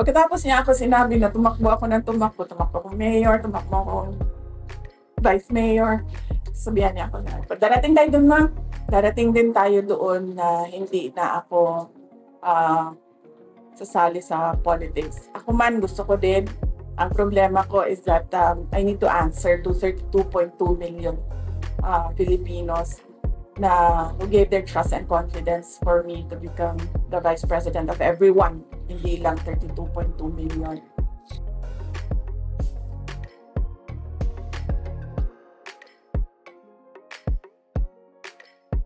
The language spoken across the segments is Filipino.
Pagkatapos niya ako sinabi na tumakbo akong mayor, tumakbo akong vice mayor, sabihan niya ako na, darating tayo doon, ma'am. Darating din tayo doon na hindi na ako sasali sa politics. Ako man, gusto ko din. Ang problema ko is that I need to answer to 32.2 million Filipinos na who gave their trust and confidence for me to become the vice president of everyone, hindi lang 32.2 million.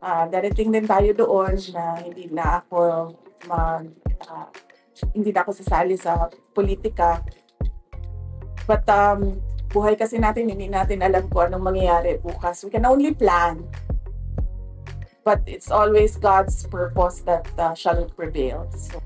Darating din tayo doon na hindi na ako sasali sa politika. But buhay kasi natin, hindi natin alam kung anong mangyayari bukas. We can only plan. But it's always God's purpose that shall prevail. So,